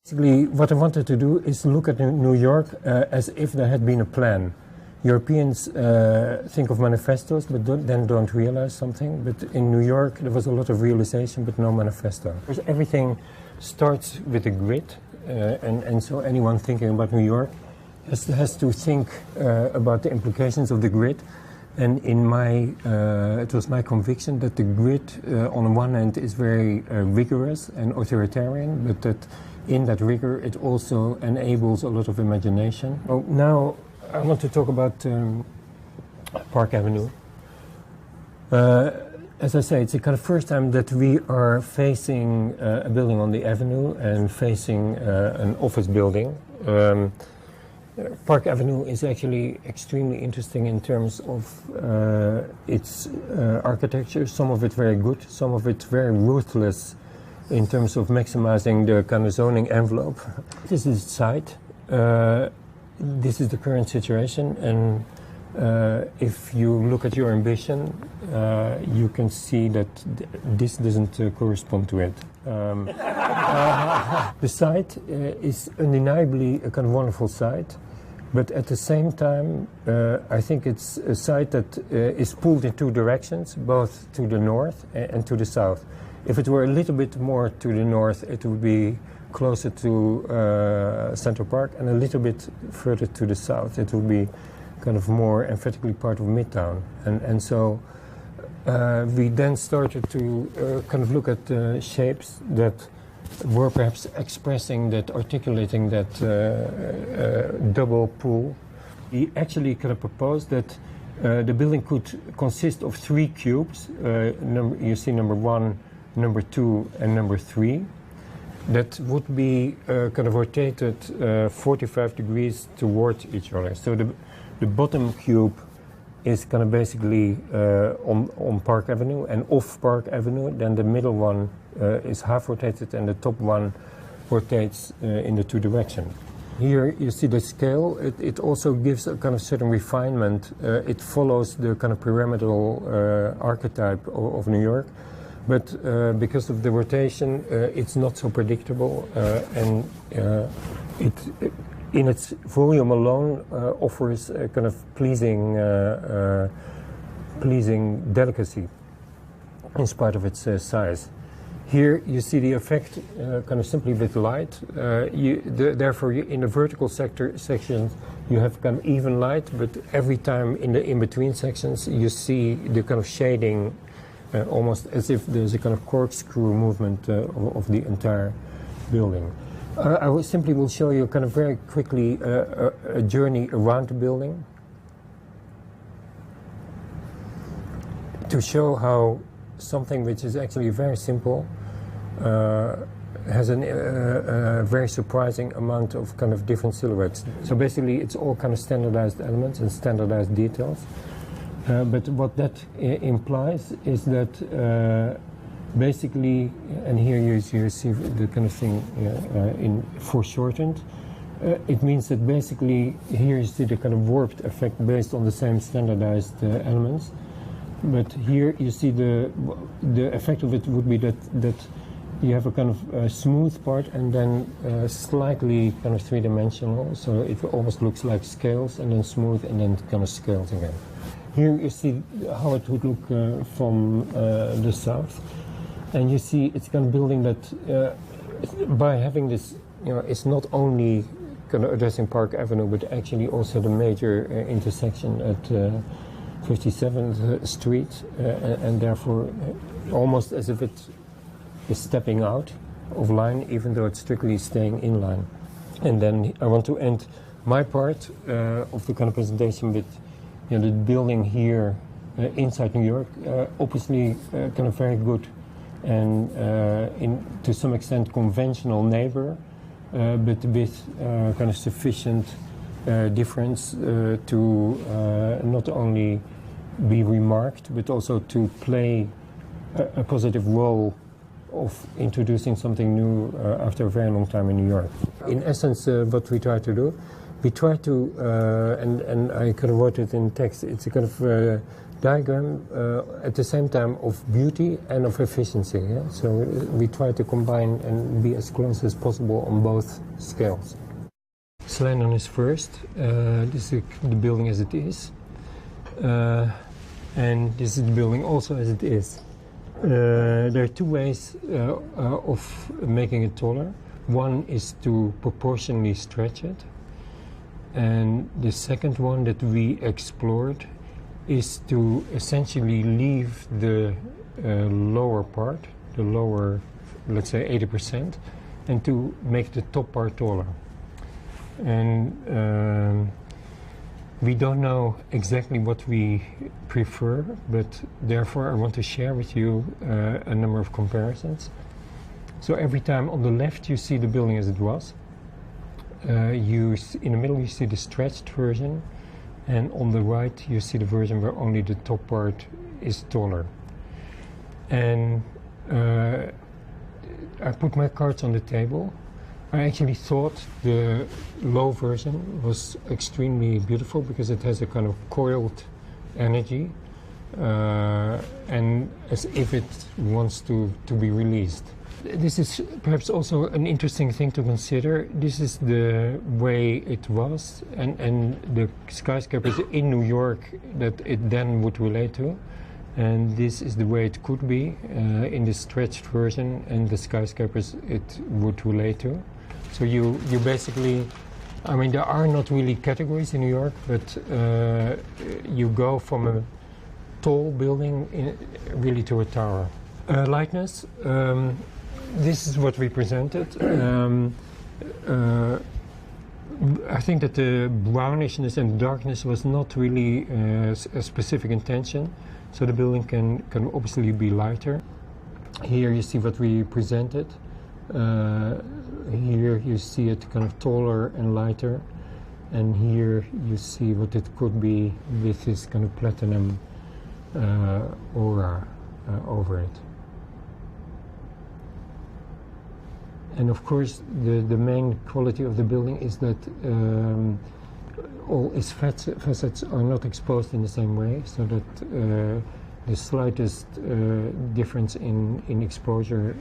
Basically, what I wanted to do is look at New York as if there had been a plan. Europeans think of manifestos, but then don't realize something. But in New York, there was a lot of realization, but no manifesto. Everything starts with a grid, and so anyone thinking about New York has to think about the implications of the grid. And it was my conviction that the grid, on one hand, is very rigorous and authoritarian, but that in that rigor, it also enables a lot of imagination. Well, now I want to talk about Park Avenue. As I say, it's the kind of first time that we are facing a building on the avenue and facing an office building. Park Avenue is actually extremely interesting in terms of its architecture. Some of it very good, some of it very ruthless in terms of maximizing the kind of zoning envelope. This is the site. This is the current situation, and if you look at your ambition, you can see that this doesn't correspond to it. The site is undeniably a kind of wonderful site, but at the same time, I think it's a site that is pulled in two directions, both to the north and to the south. If it were a little bit more to the north, it would be closer to Central Park, and a little bit further to the south, it would be kind of more emphatically part of Midtown. And so we then started to kind of look at shapes that were perhaps expressing that, articulating that double pool. We actually kind of proposed that the building could consist of three cubes. You see number 1, number 2, and number 3. That would be kind of rotated 45 degrees towards each other. So the bottom cube is kind of basically on Park Avenue and off Park Avenue. Then the middle one is half rotated, and the top one rotates in the two directions. Here you see the scale. It also gives a kind of certain refinement. It follows the kind of pyramidal archetype of New York. But because of the rotation, it's not so predictable, and it in its volume alone offers a kind of pleasing delicacy in spite of its size. Here you see the effect kind of simply with light. Therefore, in the vertical section, you have kind of even light, but every time in the in-between sections, you see the kind of shading. Almost as if there's a kind of corkscrew movement of the entire building. I will simply show you kind of very quickly a journey around the building to show how something which is actually very simple has a very surprising amount of kind of different silhouettes. So basically it's all kind of standardized elements and standardized details. But what that implies is that basically, and here you see the kind of thing in foreshortened, it means that basically here you see the kind of warped effect based on the same standardized elements. But here you see the effect of it would be that you have a kind of smooth part and then slightly kind of three-dimensional, so it almost looks like scales, and then smooth, and then kind of scales again. Here you see how it would look from the south, and you see it's kind of building that by having this, it's not only kind of addressing Park Avenue, but actually also the major intersection at 57th Street, and therefore almost as if it is stepping out of line, even though it's strictly staying in line. And then I want to end my part of the kind of presentation with the building here inside New York, obviously kind of very good and to some extent conventional neighbor, but with kind of sufficient difference to not only be remarked, but also to play a positive role of introducing something new after a very long time in New York. In essence, what we try to do, we try to, and I kind of wrote it in text, it's a kind of diagram at the same time of beauty and of efficiency. Yeah? So we try to combine and be as close as possible on both scales. Slendon is first. This is the building as it is. And this is the building also as it is. There are two ways of making it taller. One is to proportionally stretch it. And the second one that we explored is to essentially leave the lower part, the lower, let's say 80%, and to make the top part taller. And we don't know exactly what we prefer, but therefore I want to share with you a number of comparisons. So every time on the left you see the building as it was. In the middle you see the stretched version, and on the right you see the version where only the top part is taller. And I put my cards on the table. I actually thought the low version was extremely beautiful because it has a kind of coiled energy and as if it wants to be released. This is perhaps also an interesting thing to consider. This is the way it was, and the skyscrapers in New York that it then would relate to. And this is the way it could be in the stretched version, and the skyscrapers it would relate to. So you basically, I mean, there are not really categories in New York, but you go from a tall building really to a tower. Lightness. This is what we presented. I think that the brownishness and darkness was not really a specific intention, so the building can obviously be lighter. Here you see what we presented. Here you see it kind of taller and lighter, and here you see what it could be with this kind of platinum aura over it. And of course, the main quality of the building is that all its facets are not exposed in the same way, so that the slightest difference in exposure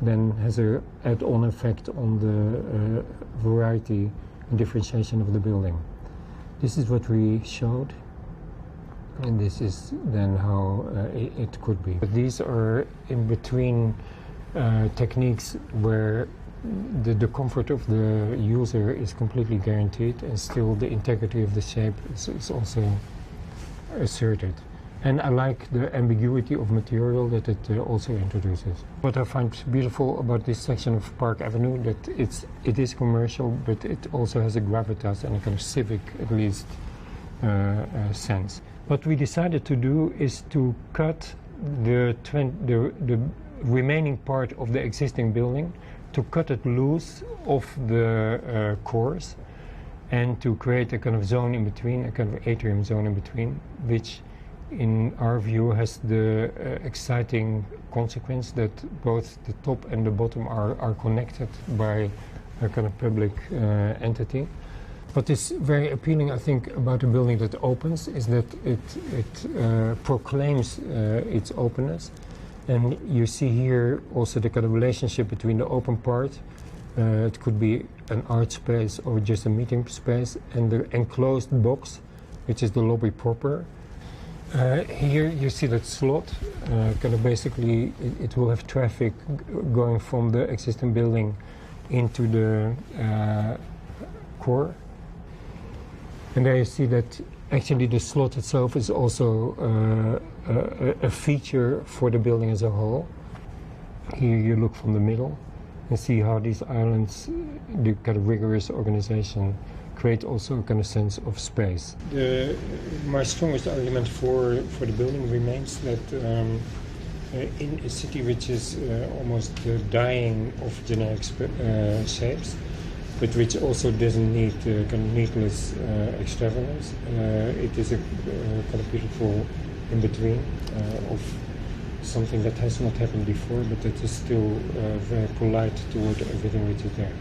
then has an add-on effect on the variety and differentiation of the building. This is what we showed, and this is then how it could be. But these are in between techniques where the comfort of the user is completely guaranteed, and still the integrity of the shape is also asserted. And I like the ambiguity of material that it also introduces. What I find beautiful about this section of Park Avenue, that it is commercial, but it also has a gravitas and a kind of civic, at least, sense. What we decided to do is to cut the remaining part of the existing building, to cut it loose of the cores, and to create a kind of zone in between, a kind of atrium zone in between, which in our view has the exciting consequence that both the top and the bottom are connected by a kind of public entity. What is very appealing, I think, about a building that opens is that it proclaims its openness. And you see here also the kind of relationship between the open part, it could be an art space or just a meeting space, and the enclosed box, which is the lobby proper. Here you see that slot, kind of basically it will have traffic going from the existing building into the core. And there you see that actually the slot itself is also a feature for the building as a whole. Here you look from the middle and see how these islands, the kind of rigorous organization, create also a kind of sense of space. My strongest argument for the building remains that in a city which is almost dying of generic shapes, but which also doesn't need kind of needless extravagance, it is a kind of beautiful in-between of something that has not happened before, but that is still very polite toward everything which is there.